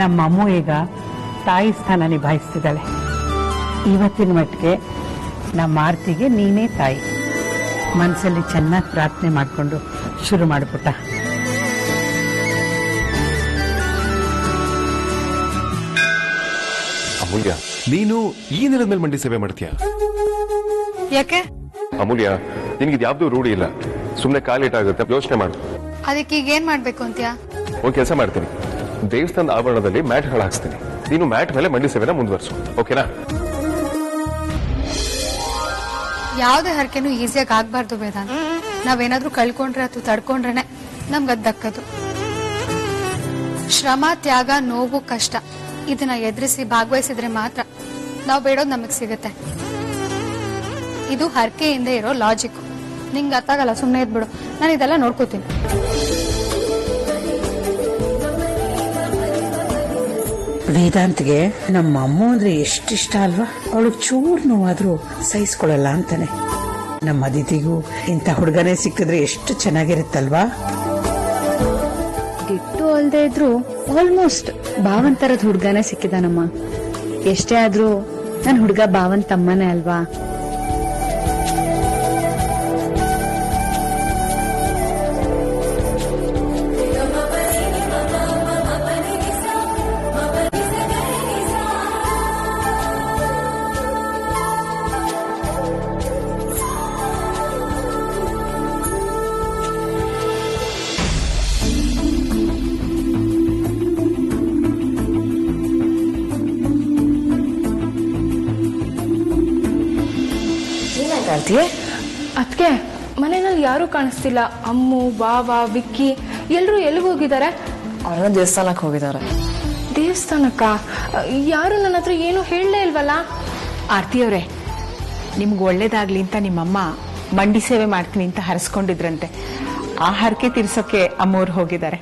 ನಮ್ಮ ಅಮ್ಮು ಈಗ ತಾಯಿ ಸ್ಥಾನ ನಿಭಾಯಿಸ್ತಿದ್ದಾಳೆ. ಇವತ್ತಿನ ಮಟ್ಟಿಗೆ ನಮ್ಮ ಆರ್ತಿಗೆ ನೀನೇ ತಾಯಿ. ಮನಸ್ಸಲ್ಲಿ ಚೆನ್ನಾಗಿ ಪ್ರಾರ್ಥನೆ ಮಾಡಿಕೊಂಡು ಶುರು ಮಾಡಿಬಿಟ್ಟ. ಅಮೂಲ್ಯ, ನೀನು ಈ ನೆಲದ ಮೇಲೆ ಮಂಡಿ ಸೇವೆ ಮಾಡ್ತೀಯ? ಯಾಕೆ ಅಮೂಲ್ಯ, ನಿನ್ಗೆ ಯಾವ್ದು ರೂಢಿ ಇಲ್ಲ. ಸುಮ್ನೆ ಕಾಲೇಟಾಗುತ್ತೆ, ಯೋಚನೆ ಮಾಡು. ಅದಕ್ಕೆ ಈಗ ಏನ್ ಮಾಡ್ಬೇಕು ಅಂತ್ಯಾ? ಒಂದ್ ಕೆಲಸ ಮಾಡ್ತೀನಿ, ದೇವಸ್ಥಾನದ ಆವರಣದಲ್ಲಿ ಮ್ಯಾಟ್ ಹಾಕ್ಸ್ತೀನಿ. ನೀನು ಮ್ಯಾಟ್ ಮೇಲೆ ಮಂಡಿ ಸೇವೆನ ಮುಂದುವರ್ಸು, ಓಕೆನಾ? ಯಾವ್ದೇ ಹರಕೆನೂ ಈಸಿಯಾಗಿ ಆಗ್ಬಾರ್ದು ವೇದಾಂತ್. ನಾವೇನಾದ್ರೂ ಕಳ್ಕೊಂಡ್ರೆ ಅಥವಾ ತಡ್ಕೊಂಡ್ರೆ ನಮ್ಗದ್ ದಕ್ಕದು. ಶ್ರಮ, ತ್ಯಾಗ, ನೋವು, ಕಷ್ಟ ಇದನ್ನ ಎದುರಿಸಿ ಭಾಗವಹಿಸಿದ್ರೆ ಮಾತ್ರ ನಾವು ಬೇಡೋದು ನಮಗ್ ಸಿಗುತ್ತೆ. ಇದು ಹರಕೆಯಿಂದ ಇರೋ ಲಾಜಿಕ್. ನಿಂಗೆ ಗೊತ್ತಾಗಲ್ಲ, ಸುಮ್ಮನೆ ಇದ್ಬಿಡು, ನಾನು ಇದೆಲ್ಲ ನೋಡ್ಕೋತೀನಿ. ವೇದಾಂತ್ಗೆ ನಮ್ಮ ಅಮ್ಮ ಅಂದ್ರೆ ಎಷ್ಟಿಷ್ಟ ಅಲ್ವಾ? ಅವಳು ಚೂರ್ ನೋವಾದ್ರೂ ಸಹಿಸ್ಕೊಳಲ್ಲ ಅಂತಾನೆ. ನಮ್ಮ ಅದಿತಿಗೂ ಇಂಥ ಹುಡುಗನೇ ಸಿಕ್ಕಿದ್ರೆ ಎಷ್ಟು ಚೆನ್ನಾಗಿರುತ್ತಲ್ವಾ? ಗಿಟ್ಟು ಅಲ್ದೇ ಇದ್ರು ಆಲ್ಮೋಸ್ಟ್ ಭಾವನ್ ತರದ ಹುಡ್ಗನೇ ಸಿಕ್ಕಿದಾನಮ್ಮ. ಎಷ್ಟೇ ಆದ್ರೂ ನನ್ ಹುಡ್ಗ ಭಾವನ್ ತಮ್ಮನೇ ಅಲ್ವಾ? ಅದಕ್ಕೆ ಮನೆಯಲ್ಲಿ ಯಾರು ಕಾಣಿಸ್ತಿಲ್ಲ. ಅಮ್ಮು, ಬಾವ, ವಿಕ್ಕಿ ಎಲ್ರು ಎಲ್ಲಿಗೆ ಹೋಗಿದ್ದಾರೆ? ಅವ್ರನ್ನ ದೇವಸ್ಥಾನಕ್ಕೆ ಹೋಗಿದ್ದಾರೆ. ದೇವಸ್ಥಾನಕ್ಕ? ಯಾರು ನನ್ನ ಹತ್ರ ಏನು ಹೇಳಲೇ ಇಲ್ವಲ್ಲ? ಆರ್ತಿಯವರೇ, ನಿಮ್ಗೆ ಒಳ್ಳೇದಾಗ್ಲಿ ಅಂತ ನಿಮ್ಮಮ್ಮ ಮಂಡಿ ಸೇವೆ ಮಾಡ್ತೀನಿ ಅಂತ ಹರಸ್ಕೊಂಡಿದ್ರಂತೆ. ಆ ಹರಕೆ ತೀರ್ಸೋಕೆ ಅಮ್ಮವ್ರು ಹೋಗಿದ್ದಾರೆ.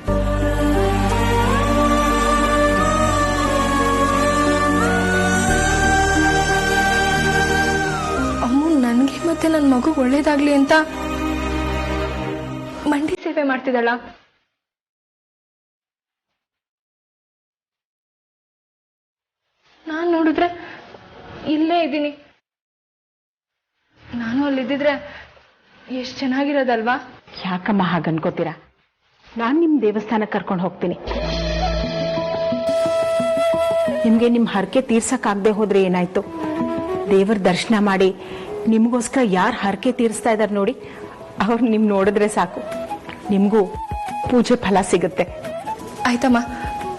ನನ್ಗೆ ಮತ್ತೆ ನನ್ ಮಗು ಒಳ್ಳೇದಾಗ್ಲಿ ಅಂತ ಮಂಡಿ ಸೇವೆ ಮಾಡ್ತಿದ್ದಾಳ. ನಾನ್ ನೋಡಿದ್ರೆ ಇಲ್ಲೇ ಇದ್ದೀನಿ. ನಾನು ಅಲ್ಲಿದ್ದಿದ್ರೆ ಎಷ್ಟ್ ಚೆನ್ನಾಗಿರೋದಲ್ವಾ? ಯಾಕಮ್ಮ ಹಾಗನ್ಕೋತೀರಾ? ನಾನ್ ನಿಮ್ ದೇವಸ್ಥಾನಕ್ಕೆ ಕರ್ಕೊಂಡು ಹೋಗ್ತೀನಿ. ನಿಮ್ಗೆ ನಿಮ್ ಹರಕೆ ತೀರ್ಸಕ್ಕಾಗದೆ ಹೋದ್ರೆ ಏನಾಯ್ತು? ದೇವರ ದರ್ಶನ ಮಾಡಿ ನಿಮ್ಗೋಸ್ಕರ ಯಾರು ಹರಕೆ ತೀರಿಸ್ತಾ ಇದಾರೆ ನೋಡಿ, ಅವ್ರು ನಿಮ್ ನೋಡಿದ್ರೆ ಸಾಕು, ನಿಮ್ಗೂ ಪೂಜೆ ಫಲ ಸಿಗುತ್ತೆ. ಆಯ್ತಮ್ಮ,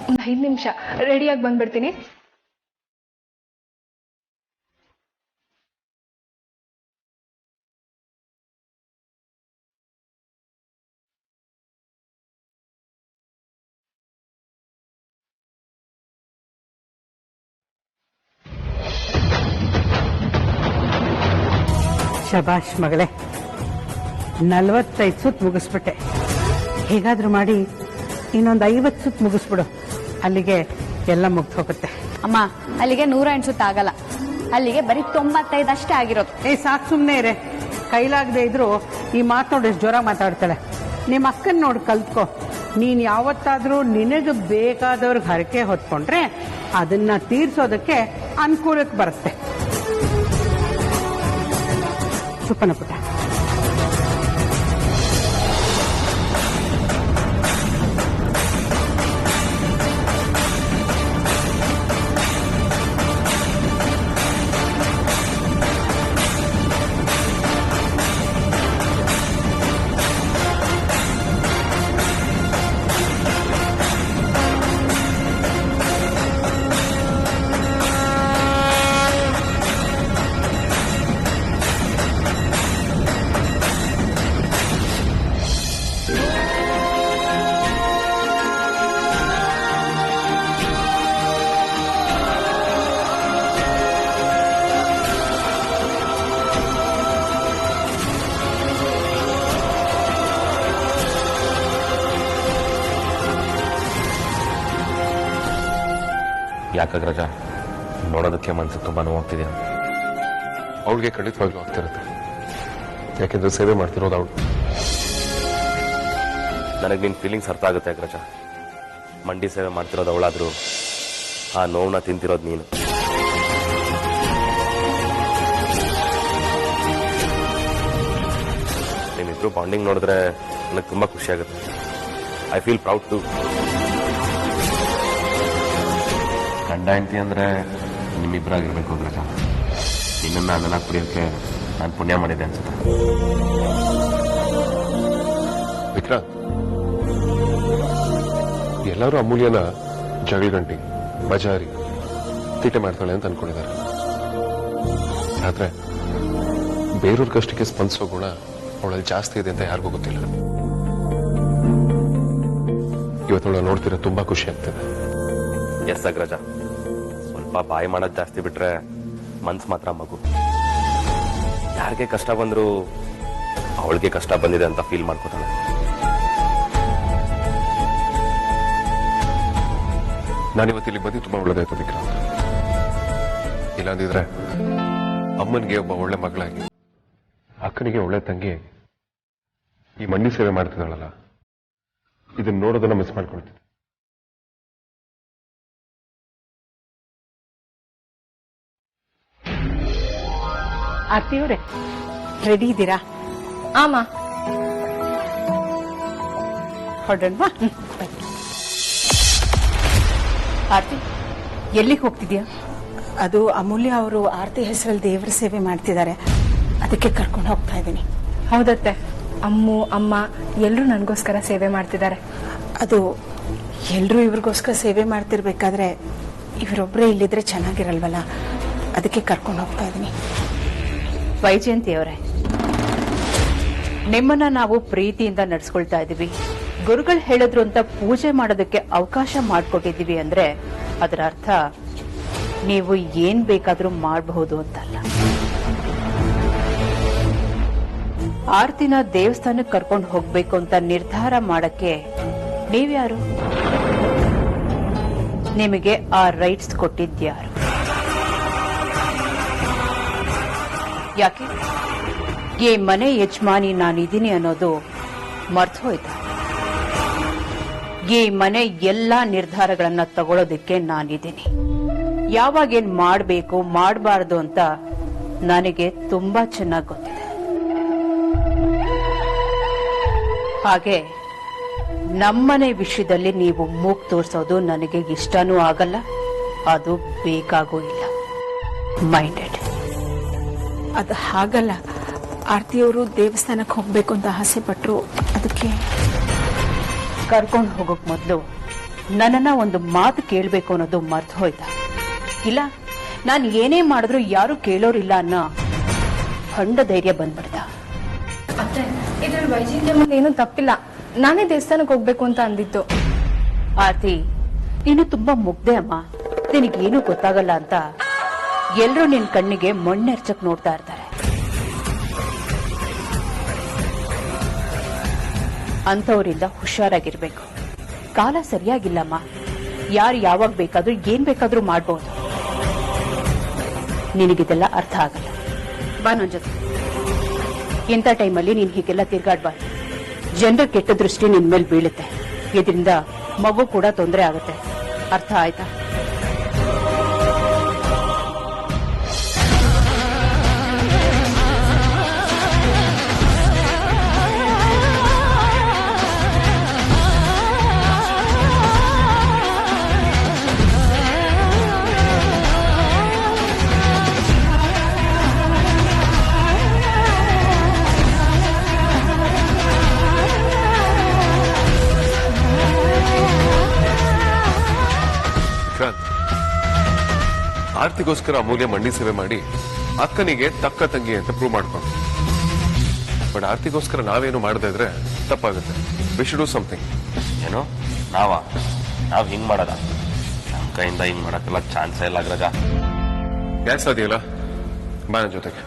ಒಂದ್ 5 ನಿಮಿಷ ರೆಡಿಯಾಗಿ ಬಂದ್ಬಿಡ್ತೀನಿ. ಶಬಾಷ್ ಮಗಳೇ, 45 ಸುತ್ತು ಮುಗಿಸ್ಬಿಟ್ಟೆ. ಹೇಗಾದ್ರೂ ಮಾಡಿ ಇನ್ನೊಂದು 50 ಸುತ್ತು ಮುಗಿಸ್ಬಿಡು, ಅಲ್ಲಿಗೆ ಎಲ್ಲ ಮುಗ್ದು ಹೋಗುತ್ತೆ. ಅಮ್ಮ, ಅಲ್ಲಿಗೆ 108 ಸುತ್ತ ಆಗಲ್ಲ, ಅಲ್ಲಿಗೆ ಬರೀ 95 ಅಷ್ಟೇ ಆಗಿರೋದು. ಸಾಕು, ಸುಮ್ಮನೆ ಇರೆ. ಕೈಲಾಗದೆ ಇದ್ರು ಈ ಮಾತು ನೋಡಿ ಎಷ್ಟು ಜ್ವರ ಮಾತಾಡ್ತಾಳೆ. ನಿಮ್ಮ ಅಕ್ಕನ ನೋಡಿ ಕಲ್ತ್ಕೋ. ನೀನ್ ಯಾವತ್ತಾದ್ರೂ ನಿನಗೆ ಬೇಕಾದವ್ರಿಗೆ ಹರಕೆ ಹೊತ್ಕೊಂಡ್ರೆ ಅದನ್ನ ತೀರ್ಸೋದಕ್ಕೆ ಅನುಕೂಲಕ್ಕೆ ಬರುತ್ತೆ. ಸುಪ್ಪನ ಪುಟ್ಟ, ಯಾಕಾಗ್ರಜ ನೋಡೋದಕ್ಕೆ ಮನಸ್ಸಿಗೆ ತುಂಬಾ ನೋವಾಗ್ತಿದೆ. ಅವಳಿಗೆ ಖಂಡಿತವಾಗ್ಲೂ ಆಗ್ತಿರುತ್ತೆ, ಯಾಕೆಂದ್ರೆ ಸೇವೆ ಮಾಡ್ತಿರೋದು ಅವಳು. ನನಗೆ ನಿನ್ ಫೀಲಿಂಗ್ಸ್ ಅರ್ಥ ಆಗುತ್ತೆ ಅಗ್ರಜ. ಮಂಡಿ ಸೇವೆ ಮಾಡ್ತಿರೋದು ಅವಳಾದ್ರೂ ಆ ನೋವನ್ನ ತಿಂತಿರೋದು ನೀನು. ನೀವಿಬ್ರು ಬಾಂಡಿಂಗ್ ನೋಡಿದ್ರೆ ನನಗೆ ತುಂಬಾ ಖುಷಿ ಆಗುತ್ತೆ. I feel proud too. ಗಂಡ ಹೆಂಡತಿ ಅಂದ್ರೆ ನಿಮ್ಮಿಬ್ಬರಾಗಿರ್ಬೇಕು ಅಗ್ರಜ. ನಿನ್ನನ್ನು ನನ್ನ ಕುಡಿಯೋಕ್ಕೆ ನಾನು ಪುಣ್ಯ ಮಾಡಿದ್ದೆ ಅನ್ಸುತ್ತೆ. ವಿಕ್ರಾಂತ್, ಎಲ್ಲರೂ ಅಮೂಲ್ಯನ ಜಗಳಗಂಟಿ, ಬಜಾರಿ, ತೀಟೆ ಮಾಡ್ತಾಳೆ ಅಂತ ಅನ್ಕೊಂಡಿದ್ದಾರೆ. ಆದ್ರೆ ಬೇರೂರ್ ಕಷ್ಟಕ್ಕೆ ಸ್ಪಂದಿಸೋ ಗುಣ ಅವಳಲ್ಲಿ ಜಾಸ್ತಿ ಇದೆ ಅಂತ ಯಾರಿಗೂ ಗೊತ್ತಿಲ್ಲ. ಇವತ್ತವಳ ನೋಡ್ತಿರೋ ತುಂಬಾ ಖುಷಿ ಆಗ್ತದೆ. ಎಸ್ ಅಗ್ರಜ, ಸ್ವಲ್ಪ ಬಾಯಿ ಮಾಡೋದು ಜಾಸ್ತಿ ಬಿಟ್ರೆ ಮನ್ಸು ಮಾತ್ರ ಮಗು. ಯಾರಿಗೆ ಕಷ್ಟ ಬಂದ್ರು ಅವಳಿಗೆ ಕಷ್ಟ ಬಂದಿದೆ ಅಂತ ಫೀಲ್ ಮಾಡ್ಕೊತಾಳೆ. ನಾನಿವತ್ತಿಲ್ಲಿ ಬಂದು ತುಂಬಾ ಒಳ್ಳೆದಾಯ್ತು ವಿಕ್ರಾಂತ್. ಇಲ್ಲಾಂದಿದ್ರೆ ಅಮ್ಮನಿಗೆ ಒಬ್ಬ ಒಳ್ಳೆ ಮಗಳಾಗಿ, ಅಕ್ಕನಿಗೆ ಒಳ್ಳೆ ತಂಗಿಯಾಗಿ ಈ ಮಂಡಿ ಸೇವೆ ಮಾಡ್ತಿದ್ದಾಳಲ್ಲ, ಇದನ್ನ ನೋಡೋದನ್ನ ಮಿಸ್ ಮಾಡ್ಕೊಳ್ತೀನಿ. ಆರ್ತಿಯವರೇ, ರೆಡಿ ಇದ್ದೀರಾ? ಆಮ ಹೊರಡೋಣವಾ? ಆರ್ತಿ, ಎಲ್ಲಿಗೆ ಹೋಗ್ತಿದ್ಯಾ? ಅದು ಅಮೂಲ್ಯ ಅವರು ಆರ್ತಿ ಹೆಸರಲ್ಲಿ ದೇವರ ಸೇವೆ ಮಾಡ್ತಿದ್ದಾರೆ, ಅದಕ್ಕೆ ಕರ್ಕೊಂಡು ಹೋಗ್ತಾ ಇದ್ದೀನಿ. ಹೌದತ್ತೆ, ಅಮ್ಮು ಅಮ್ಮ ಎಲ್ಲರೂ ನನಗೋಸ್ಕರ ಸೇವೆ ಮಾಡ್ತಿದ್ದಾರೆ. ಅದು ಎಲ್ಲರೂ ಇವ್ರಿಗೋಸ್ಕರ ಸೇವೆ ಮಾಡ್ತಿರ್ಬೇಕಾದ್ರೆ ಇವರೊಬ್ಬರೇ ಇಲ್ಲಿದ್ರೆ ಚೆನ್ನಾಗಿರಲ್ವಲ್ಲ, ಅದಕ್ಕೆ ಕರ್ಕೊಂಡು ಹೋಗ್ತಾ ಇದ್ದೀನಿ. ವೈಜಯಂತಿಯವರೇ, ನಿಮ್ಮನ್ನ ನಾವು ಪ್ರೀತಿಯಿಂದ ನಡ್ಸ್ಕೊಳ್ತಾ ಇದೀವಿ. ಗುರುಗಳು ಹೇಳಿದ್ರು ಅಂತ ಪೂಜೆ ಮಾಡೋದಕ್ಕೆ ಅವಕಾಶ ಮಾಡಿಕೊಟ್ಟಿದ್ದೀವಿ ಅಂದ್ರೆ ಅದರ ಅರ್ಥ ನೀವು ಏನ್ ಬೇಕಾದ್ರೂ ಮಾಡಬಹುದು ಅಂತಲ್ಲ. ಆರ್ತಿನ ದೇವಸ್ಥಾನಕ್ಕೆ ಕರ್ಕೊಂಡು ಹೋಗ್ಬೇಕು ಅಂತ ನಿರ್ಧಾರ ಮಾಡಕ್ಕೆ ನೀವ್ಯಾರು? ನಿಮಗೆ ಆ ರೈಟ್ಸ್ ಕೊಟ್ಟಿದ್ಯಾರು? ಯಾಕೆ ಈ ಮನೆ ಯಜಮಾನಿ ನಾನಿದ್ದೀನಿ ಅನ್ನೋದು ಮರ್ತು ಹೋಯ್ತು. ಈ ಮನೆ ಎಲ್ಲಾ ನಿರ್ಧಾರಗಳನ್ನ ತಗೊಳ್ಳೋದಕ್ಕೆ ನಾನಿದ್ದೀನಿ. ಯಾವಾಗೇನ್ ಮಾಡಬೇಕು ಮಾಡಬಾರ್ದು ಅಂತ ನನಗೆ ತುಂಬಾ ಚೆನ್ನಾಗಿ ಗೊತ್ತಿದೆ. ಹಾಗೆ ನಮ್ಮನೆ ವಿಷಯದಲ್ಲಿ ನೀವು ಮೂಗ್ ತೋರಿಸೋದು ನನಗೆ ಇಷ್ಟನೂ ಆಗಲ್ಲ, ಅದು ಬೇಕಾಗೂ ಇಲ್ಲ. ಮೈಂಡೆಡ್. ಅದು ಹಾಗಲ್ಲ, ಆರ್ತಿಯವರು ದೇವಸ್ಥಾನಕ್ಕೆ ಹೋಗ್ಬೇಕು ಅಂತ ಆಸೆ ಪಟ್ರು, ಅದಕ್ಕೆ ಕರ್ಕೊಂಡು ಹೋಗೋಕ್ ಮೊದಲು ನನ್ನನ್ನ ಒಂದು ಮಾತು ಕೇಳಬೇಕು ಅನ್ನೋದು ಮರ್ತು ಹೋಯ್ತಾ? ಇಲ್ಲ, ನಾನು ಏನೇ ಮಾಡಿದ್ರು ಯಾರು ಕೇಳೋರಿಲ್ಲ ಅನ್ನೋ ಖಂಡ ಧೈರ್ಯ ಬಂದ್ಬಿಡ್ತಾ? ಅತ್ತೆ, ಇದ್ರಲ್ಲಿ ವೈಜಯಂತಿ ಏನೂ ತಪ್ಪಿಲ್ಲ. ನಾನೇ ದೇವಸ್ಥಾನಕ್ಕೆ ಹೋಗ್ಬೇಕು ಅಂತ ಅಂದಿತ್ತು. ಆರ್ತಿ, ನೀನು ತುಂಬಾ ಮುಗ್ದೆ ಅಮ್ಮ. ನಿನಗೇನು ಗೊತ್ತಾಗಲ್ಲ ಅಂತ ಎಲ್ರೂ ನಿನ್ ಕಣ್ಣಿಗೆ ಮಣ್ಣೆರ್ಚಕ್ ನೋಡ್ತಾ ಇರ್ತಾರೆ. ಅಂತವರಿಂದ ಹುಷಾರಾಗಿರ್ಬೇಕು. ಕಾಲ ಸರಿಯಾಗಿಲ್ಲಮ್ಮ. ಯಾರು ಯಾವಾಗ ಬೇಕಾದ್ರೂ ಏನ್ ಬೇಕಾದ್ರೂ ಮಾಡ್ಬೋದು. ನಿನಗಿದೆಲ್ಲ ಅರ್ಥ ಆಗಲ್ಲ. ಬಾ ನನ್ ಜೊತೆ. ಇಂಥ ಟೈಮಲ್ಲಿ ನೀನ್ ಹೀಗೆಲ್ಲ ತಿರ್ಗಾಡ್ಬಾರ್ದು. ಜನರ ಕೆಟ್ಟ ದೃಷ್ಟಿ ನಿನ್ ಮೇಲೆ ಬೀಳುತ್ತೆ. ಇದರಿಂದ ಮಗು ಕೂಡ ತೊಂದರೆ ಆಗುತ್ತೆ. ಅರ್ಥ ಆಯ್ತಾ? ಆರ್ತಿಗೋಸ್ಕರ ಅಮೂಲ್ಯ ಮಂಡಿ ಸೇವೆ ಮಾಡಿ ಅಕ್ಕನಿಗೆ ತಕ್ಕ ತಂಗಿ ಅಂತ ಪ್ರೂವ್ ಮಾಡ್ಕೊಂಡು, ಬಟ್ ಆರ್ತಿಗೋಸ್ಕರ ನಾವೇನು ಮಾಡದೇ ಇದ್ರೆ ತಪ್ಪಾಗುತ್ತೆ. We should do something. ಏನು ನಾವ್ ಹಿಂಗ್ ಮಾಡದ? ನಮ್ ಕೈಯಿಂದ ಹಿಂಗ್ ಮಾಡಕ್ಕೆಲ್ಲ ಚಾನ್ಸೇ ಇಲ್ಲ ಅಗ್ರಜ. ಯಾಕೆ ಸಾಧ್ಯ ಇಲ್ಲ? ಬಾ ನನ್ನ ಜೊತೆಗೆ.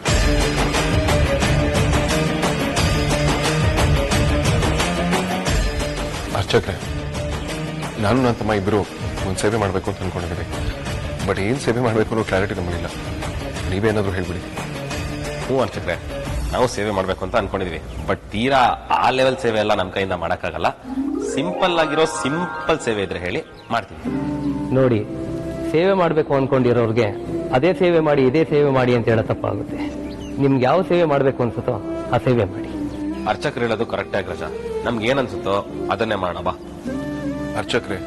ಅರ್ಚಕ್ರೆ, ನಾನು ನನ್ನ ತಮ್ಮ ಇಬ್ರು ಒಂದು ಸೇವೆ ಮಾಡಬೇಕು ಅಂತ ಅನ್ಕೊಂಡಿದ್ದೀವಿ. ಬಟ್ ಏನ್ ಸೇವೆ ಮಾಡಬೇಕು ಅನ್ನೋ ಕ್ಲಾರಿಟಿ ನಮಗಿಲ್ಲ. ನೀವೇನಾದ್ರೂ ಹೇಳ್ಬಿಡಿ. ಹ್ಞೂ ಅರ್ಚಕ್ರೆ, ನಾವು ಸೇವೆ ಮಾಡ್ಬೇಕು ಅಂತ ಅನ್ಕೊಂಡಿದೀವಿ. ಬಟ್ ತೀರಾ ಆ ಲೆವೆಲ್ ಸೇವೆ ಎಲ್ಲ ನಮ್ ಕೈಯಿಂದ ಮಾಡಕ್ಕಾಗಲ್ಲ. ಸಿಂಪಲ್ ಆಗಿರೋ ಸಿಂಪಲ್ ಸೇವೆ ಇದ್ರೆ ಹೇಳಿ ಮಾಡ್ತೀವಿ. ನೋಡಿ, ಸೇವೆ ಮಾಡಬೇಕು ಅನ್ಕೊಂಡಿರೋರ್ಗೆ ಅದೇ ಸೇವೆ ಮಾಡಿ ಇದೇ ಸೇವೆ ಮಾಡಿ ಅಂತ ಹೇಳೋ ತಪ್ಪಾಗುತ್ತೆ. ನಿಮ್ಗೆ ಯಾವ ಸೇವೆ ಮಾಡಬೇಕು ಅನ್ಸುತ್ತೋ ಆ ಸೇವೆ ಮಾಡಿ. ಅರ್ಚಕರು ಹೇಳೋದು ಕರೆಕ್ಟ್ ಅಗ್ರಜ. ನಮ್ಗೆ ಏನ್ ಅನ್ಸುತ್ತೋ ಅದನ್ನೇ ಮಾಡೋಣ ಬಾ. ಅರ್ಚಕ್ರೆ,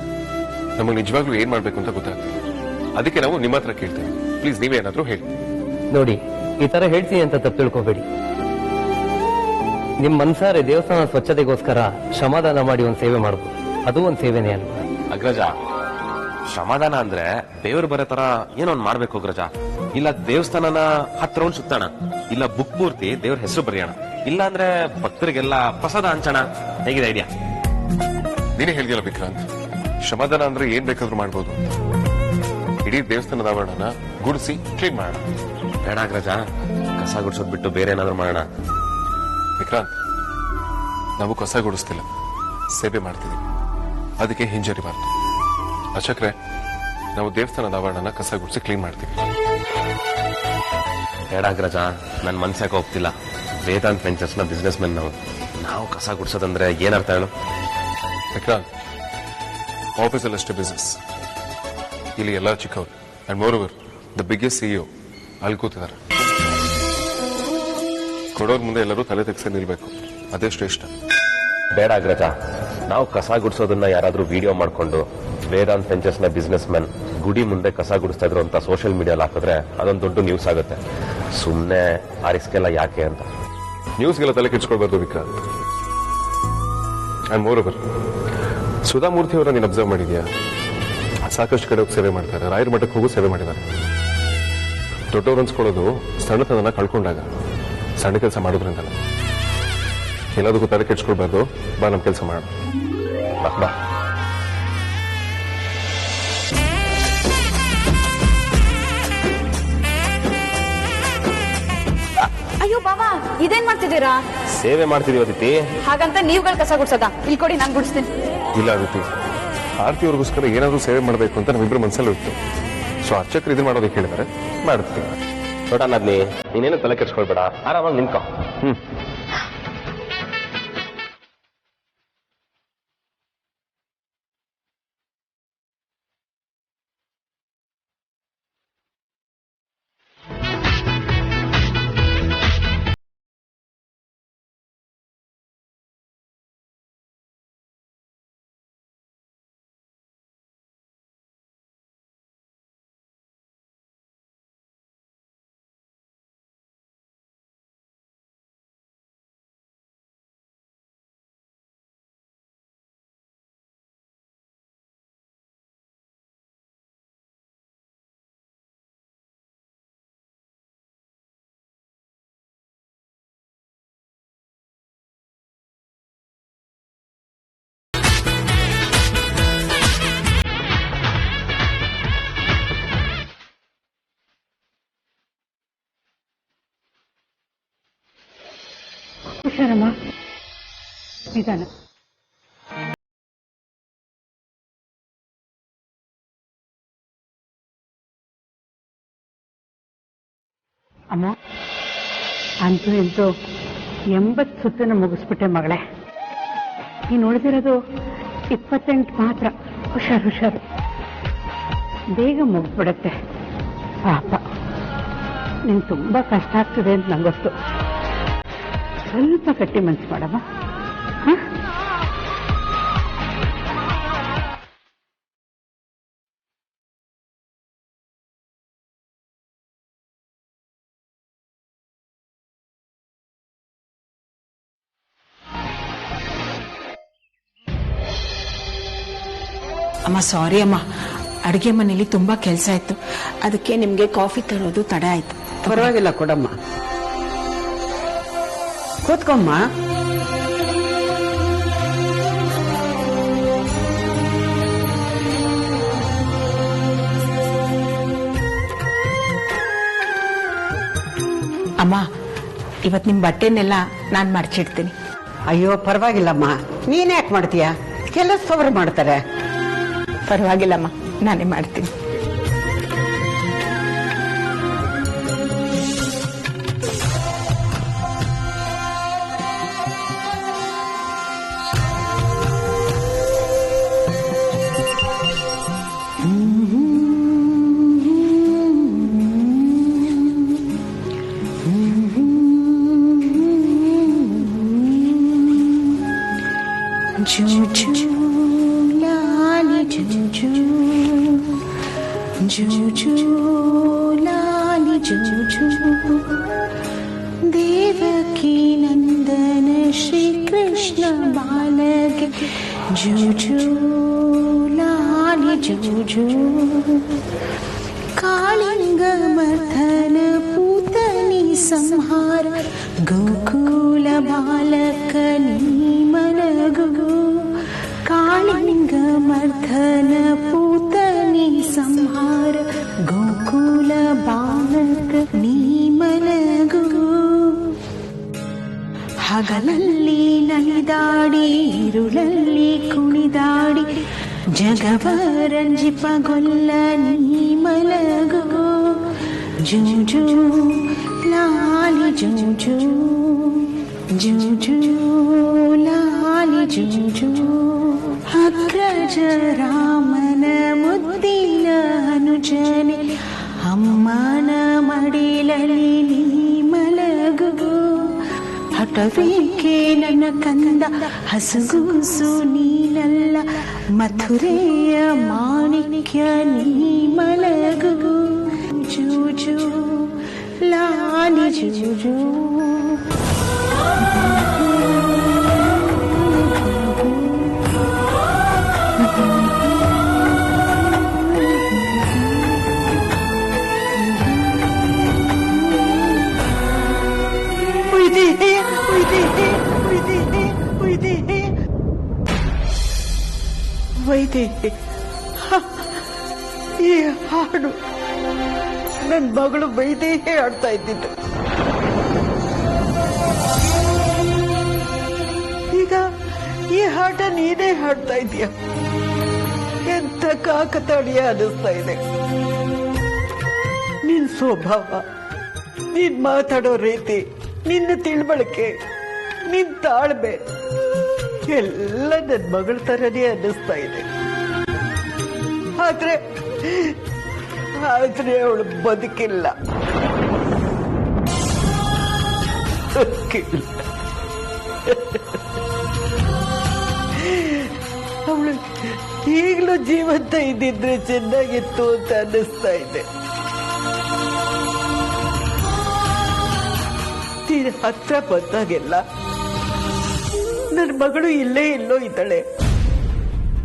ನಮಗೆ ನಿಜವಾಗ್ಲೂ ಏನ್ ಮಾಡ್ಬೇಕು ಅಂತ ಗೊತ್ತಾಗ್ತದೆ. ಅದಕ್ಕೆ ನಾವು ನಿಮ್ಮ ಹತ್ರ ಕೇಳ್ತೇವೆ. ಪ್ಲೀಸ್ ನೀವೇನಾದ್ರೂ ಹೇಳಿ. ನೋಡಿ, ಈ ತರ ಹೇಳ್ತೀನಿ ಅಂತ ತಪ್ಪು ತಿಳ್ಕೊಬೇಡಿ. ನಿಮ್ ಮನ್ಸಾರೆ ದೇವಸ್ಥಾನ ಸ್ವಚ್ಛತೆಗೋಸ್ಕರ ಶ್ರಮದಾನ ಮಾಡಿ ಒಂದ್ ಸೇವೆ ಮಾಡ್ಬೋದು. ಅದು ಒಂದ್ ಸೇವೆನೇ ಅಲ್ವಾ ಅಗ್ರಜ? ಶ್ರಮದಾನ ಅಂದ್ರೆ ದೇವ್ರು ಬರೋ ತರ ಏನೊಂದ್ ಮಾಡ್ಬೇಕು ಅಗ್ರಜ. ಇಲ್ಲ ದೇವಸ್ಥಾನನ 10 ರೌಂಡ್ ಸುತ್ತೋಣ, ಇಲ್ಲ ಬುಕ್ ಪೂರ್ತಿ ದೇವ್ರ ಹೆಸರು ಬರೆಯೋಣ, ಇಲ್ಲ ಅಂದ್ರೆ ಭಕ್ತರಿಗೆಲ್ಲ ಪ್ರಸಾದ ಹಂಚೋಣ. ಹೇಗಿದೆ ಐಡಿಯಾ? ನೀನೇ ಹೇಳಿದಲ್ಲ ವಿಕ್ರಾಂತ್, ಶ್ರಮದಾನ ಅಂದ್ರೆ ಏನ್ ಬೇಕಾದ್ರೂ ಮಾಡ್ಬೋದು. ಇಡೀ ದೇವಸ್ಥಾನದ ಆವರಣನ ಗುಡಿಸಿ ಕ್ಲೀನ್ ಮಾಡೋಣ. ಬೇಡ ಅಗ್ರಜ, ಕಸ ಗುಡ್ಸೋದ್ ಬಿಟ್ಟು ಬೇರೆ ಏನಾದ್ರು ಮಾಡೋಣ. ವಿಕ್ರಾಂತ್, ನಾವು ಕಸ ಗುಡಿಸ್ತಿಲ್ಲ, ಸೇವೆ ಮಾಡ್ತೀವಿ. ಅದಕ್ಕೆ ಹಿಂಜರಿಬಾರ್ದು. ಅರ್ಚಕ್ರೆ, ನಾವು ದೇವಸ್ಥಾನದ ಆವರಣನ ಕಸ ಗುಡಿಸಿ ಕ್ಲೀನ್ ಮಾಡ್ತೀವಿ. ಬೇಡ ಅಗ್ರಜ, ನನ್ ಮನ್ಸ್ಯಾಕೆ ಹೋಗ್ತಿಲ್ಲ. ವೇದಾಂತ್ ವೆಂಚರ್ಸ್ ನ ಬಿಸ್ನೆಸ್ ಮೆನ್ ನಾವು ಕಸ ಗುಡ್ಸೋದಂದ್ರೆ ಏನರ್ಥ ಹೇಳು? ವಿಕ್ರಾಂತ್, ಆಫೀಸಲ್ಲಿ ಅಷ್ಟೇ ಬಿಸ್ನೆಸ್, ಇಲ್ಲಿ ಎಲ್ಲ ಚಿಕ್ಕವರು. And more over the biggest CEO ಅಲ್ಲಿ ಕೂತಿದ್ದಾರೆ. ಕೊಡೋರ್ ಮುಂದೆ ಎಲ್ಲರೂ ತಲೆ ತೆಗ್ಸಿ ನಿಲ್ಬೇಕು, ಅದೇ ಶ್ರೇಷ್ಠ. ಬೇಡ ಅಗ್ರಜ, ನಾವು ಕಸ ಗುಡ್ಸೋದನ್ನ ಯಾರಾದ್ರೂ ವಿಡಿಯೋ ಮಾಡ್ಕೊಂಡು ವೇದಾಂತ್ ವೆಂಚರ್ಸ್ ನ ಬಿಸ್ನೆಸ್ ಮೆನ್ ಗುಡಿ ಮುಂದೆ ಕಸ ಗುಡಿಸ್ತಾ ಇದ್ರು ಅಂತ ಸೋಷಿಯಲ್ ಮೀಡಿಯಾದಲ್ಲಿ ಹಾಕಿದ್ರೆ ಅದೊಂದು ದೊಡ್ಡ ನ್ಯೂಸ್ ಆಗುತ್ತೆ. ಸುಮ್ಮನೆ ಆ ರಿಸ್ಕ್ ಎಲ್ಲ ಯಾಕೆ ಅಂತ. ನ್ಯೂಸ್ಗೆಲ್ಲ ತಲೆ ಕೆಡ್ಸ್ಕೊಳ್ಬಾರ್ದು Vikrant. And moreover Sudha Murthy ಅವರ ನೀನು ಅಬ್ಸರ್ವ್ ಮಾಡಿದ್ಯಾ? ಸಾಕಷ್ಟು ಕಡೆ ಹೋಗಿ ಸೇವೆ ಮಾಡ್ತಾರೆ. ರಾಯರ ಮಠಕ್ಕೆ ಹೋಗಿ ಸೇವೆ ಮಾಡಿದ್ದಾರೆ. ದೊಡ್ಡವ್ರು ಅನ್ಸ್ಕೊಳ್ಳೋದು ಸಣ್ಣತನ ಕಳ್ಕೊಂಡಾಗ, ಸಣ್ಣ ಕೆಲಸ ಮಾಡೋದ್ರಿಂದಲ್ಲ. ಎಲ್ಲದಕ್ಕೂ ತಲೆ ಕೆಡ್ಸ್ಕೊಳ್ಬಾರ್ದು. ಬಾ, ನಮ್ಮ ಕೆಲಸ ಮಾಡೋಣ. ಬಾ. ಅಯ್ಯೋ ಬಾಬಾ, ಇದೇನ್ ಮಾಡ್ತಿದ್ದೀರಾ? ಸೇವೆ ಮಾಡ್ತಿದೀವಿ ಅದಿತಿ. ಹಾಗಂತ ನೀವುಗಳು ಕಸ ಗುಡ್ಸೋದಾ? ಇಲ್ಲಿ ಕೊಡಿ, ನಾನು ಗುಡಿಸ್ತೀನಿ. ಇಲ್ಲ ಅದಿತಿ, ಆರ್ತಿಯವ್ರಿಗೋಸ್ಕರ ಏನಾದ್ರೂ ಸೇವೆ ಮಾಡಬೇಕು ಅಂತ ನಮ್ಮಿಬ್ರು ಮನಸ್ಸಲ್ಲಿ ಇತ್ತು. ಸೊ ಅರ್ಚಕರು ಇದು ಮಾಡೋದಕ್ಕೆ ಹೇಳಿದ್ದಾರೆ, ಮಾಡ್ತೀವಿ. ನೋಡೋಣದ್ನಿ, ನೀನೇನು ತಲೆ ಕೆಡ್ಸ್ಕೊಳ್ಬೇಡ, ಆರಾಮಾಗಿ ನಿಂತ್ಕೊ. ಹುಷಾರಮ್ಮ, ನಿಧಾನ. ಅಮ್ಮ, ಅಂತೂ ಎಂತೂ 80 ಸುತ್ತನ್ನು ಮುಗಿಸ್ಬಿಟ್ಟೆ ಮಗಳೇ. ನೀನು ಉಳಿದಿರೋದು 28 ಮಾತ್ರ. ಹುಷಾರು, ಬೇಗ ಮುಗಿಸ್ಬಿಡತ್ತೆ. ಪಾಪ, ನಿಂಗೆ ತುಂಬಾ ಕಷ್ಟ ಆಗ್ತದೆ ಅಂತ ನಂಗೊತ್ತು. ಸ್ವಲ್ಪ ಗಟ್ಟಿ ಮನ್ಸು ಮಾಡಮ್ಮ. ಅಮ್ಮ, ಸಾರಿ ಅಮ್ಮ, ಅಡುಗೆ ಮನೇಲಿ ತುಂಬಾ ಕೆಲಸ ಇತ್ತು, ಅದಕ್ಕೆ ನಿಮ್ಗೆ ಕಾಫಿ ತರೋದು ತಡ ಆಯ್ತು. ಪರವಾಗಿಲ್ಲ, ಕೊಡಮ್ಮ, ಕೂತ್ಕೊಮ್ಮ. ಅಮ್ಮ, ಇವತ್ ನಿಮ್ ಬಟ್ಟೆನೆಲ್ಲ ನಾನ್ ಮಡ್ಚಿಡ್ತೀನಿ. ಅಯ್ಯೋ ಪರವಾಗಿಲ್ಲಮ್ಮ, ನೀನ್ ಯಾಕೆ ಮಾಡ್ತೀಯ? ಕೆಲಸದವ್ರು ಮಾಡ್ತಾರೆ. ಪರವಾಗಿಲ್ಲಮ್ಮ, ನಾನೇ ಮಾಡ್ತೀನಿ. ಜೂಜು ಲಾಲಿ ಜೂಜು ಜೂಜು ಲಾಲಿ ಜೂಜು ದೇವಕಿ ನಂದನ ಶ್ರೀ ಕೃಷ್ಣ ಬಾಲಗೆ ಜೂಜು ಲಾಲಿ ಜೂಜು ಕಾಳಿಂಗ ಮಥನ ಪೂತನಿ ಸಂಹಾರ ಗೋಕುಲ ಬಾಲಕ ನೀ ಮಲಗು ಕಾಳಿಂಗ ಮರ್ಧನ ಪೂತನಿ ಸಂಹಾರ ಗೋಕುಲ ಬಾಲಕ ನೀ ಮಲಗು ಹಗಲಲ್ಲಿ ನಲಿದಾಡಿ ಇರುಳಲ್ಲಿ ಕುಣಿದಾಡಿ ಜಗವರಂಜಿಪಗೊಲ್ಲ ನೀ ಮಲಗು ಜೂಜು ಲಾಲಿ ಜೂಜು ಜೂಜು ಲಾಲಿ ಜೂಜು ಅಗ್ರಜ ರಾಮನ ಮುದ್ದಿನ ಅನುಜನೆ ಅಮ್ಮನ ಮಡಿಲಲ್ಲಿ ನೀ ಮಲಗು ಹಠವೇಕೆ ನನ್ನ ಕಂದ ಹಸುಗೂಸು ನೀನಲ್ಲ ಮಥುರೆಯ ಮಾಣಿಕ್ಯ ನೀ ಮಲಗು ಜೂಜು ಲಾಲಿ ಜೂಜು ವೈದೇಹಿ, ಈ ಹಾಡು ನನ್ನ ಮಗಳು ವೈದೇಹಿ ಹಾಡ್ತಾ ಇದ್ದಿದ್ದು. ಈಗ ಈ ಹಾಡ ನೀನೇ ಹಾಡ್ತಾ ಇದೀಯ. ಎಂತ ಕಾಕತಾಳೀಯ ಅನಿಸ್ತಾ ಇದೆ. ನಿನ್ ಸ್ವಭಾವ, ನೀನ್ ಮಾತಾಡೋ ರೀತಿ, ನಿನ್ನ ತಿಳುವಳಿಕೆ, ನಿನ್ ತಾಳ್ಮೆ ಎಲ್ಲ ನನ್ನ ಮಗಳ ತರನೇ ಅನ್ನಿಸ್ತಾ ಇದೆ. ಆದ್ರೆ ಅವಳು ಬದುಕಿಲ್ಲ. ಅವಳು ಈಗಲೂ ಜೀವಂತ ಇದ್ದಿದ್ರೆ ಚೆನ್ನಾಗಿತ್ತು ಅಂತ ಅನ್ನಿಸ್ತಾ ಇದೆ. ತೀರ ಹತ್ರ ಬಂದಾಗೆಲ್ಲ ನನ್ನ ಮಗಳು ಇಲ್ಲೇ ಇಲ್ಲೋ ಇದ್ದಾಳೆ,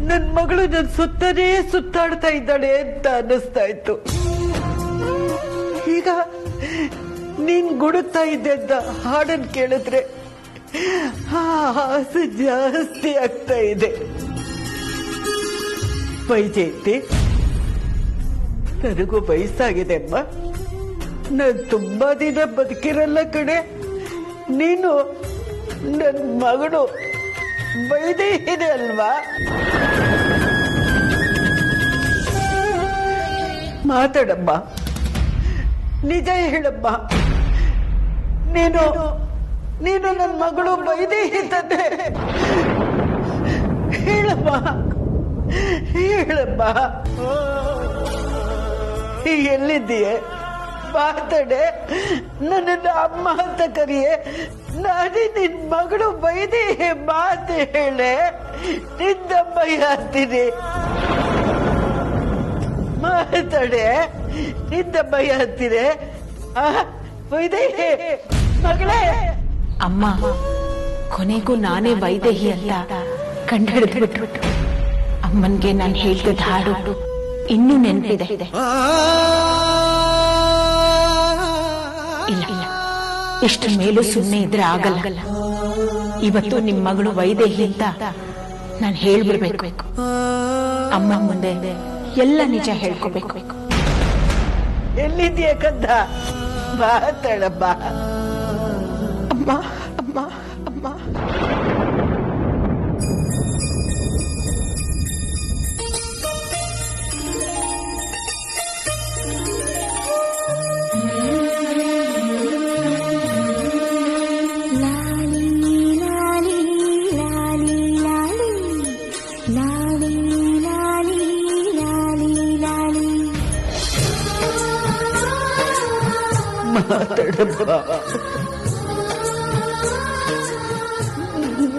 ನನ್ನ ಮಗಳು ನನ್ನ ಸುತ್ತನೇ ಸುತ್ತಾಡ್ತಾ ಇದ್ದಾಳೆ ಅಂತ ಅನ್ನಿಸ್ತಾ ಇತ್ತು. ಈಗ ನೀನ್ ಗುಡುತ್ತಾ ಇದ್ದೆ ಅಂತ ಹಾಡನ್ನು ಕೇಳಿದ್ರೆ ಆ ಆಸೆ ಜಾಸ್ತಿ ಆಗ್ತಾ ಇದೆ. ವೈಜಯಂತಿ, ನನಗೂ ವಯಸ್ಸಾಗಿದೆ ಅಮ್ಮ. ನಾನು ತುಂಬಾ ದಿನ ಬದುಕಿರಲ್ಲ ಕಡೆ. ನೀನು ನನ್ನ ಮಗಳು ವೈದೇಹಿದೆ ಅಲ್ವಾ? ಮಾತಾಡಮ್ಮ, ನಿಜ ಹೇಳಮ್ಮ. ನೀನು ನನ್ನ ಮಗಳು ವೈದೇಹಿ ತಂದೆ. ಹೇಳಮ್ಮ, ಹೇಳಮ್ಮ. ಎಲ್ಲಿದ್ದೀಯೆ? ಮಾತಾಡೆ. ನನ್ನನ್ನು ಅಮ್ಮ ಅಂತ ಕರಿಯೆ. ನಾನೇ ನಿನ್ ಮಗಳು ವೈದೇಹಿ. ಮಾತು ಹೇಳೆ. ನಿನ್ನಮ್ಮ ಯಾರ್ತೀನಿ? ಮಾತಾಡೆ. ನಿನ್ನಮ್ಮ ಯಾರ್ತೀನಿ? ವೈದೇಹಿ ಮಗಳೇ. ಅಮ್ಮ, ಕೊನೆಗೂ ನಾನೇ ವೈದೇಹಿ ಅಂತ ಕಂಡುಹಿಡಿದ್ಬಿಟ್ರು. ಅಮ್ಮನ್ಗೆ ನಾನು ಹೇಳ್ತಿದ್ದ ಹಾಡು ಇನ್ನೂ ನೆನಪಿದೆ. ಇಲ್ಲ, ಇಷ್ಟ ಮೇಲೂ ಸುಮ್ಮನೆ ಇದ್ರೆ ಆಗಲ್ಲ. ಇವತ್ತು ನಿಮ್ ಮಗಳು ವೈದೇಹಿ ಅಂತ ನಾನು ಹೇಳ್ಬಿಡ್ಬೇಕು. ಅಮ್ಮ ಮುಂದೆ ಎಲ್ಲ ನಿಜ ಹೇಳ್ಕೋಬೇಕು. ಎಲ್ಲಿದೆಯಾ ಕಂದ? ಮಾತಾಡಮ್ಮ. ಅಮ್ಮ, ಅಮ್ಮ, ಅಮ್ಮ.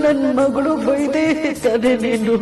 ನನ್ನ ಮಗಳು ಬೈದೇ ಇರ್ತಾನೆ ನೀನು.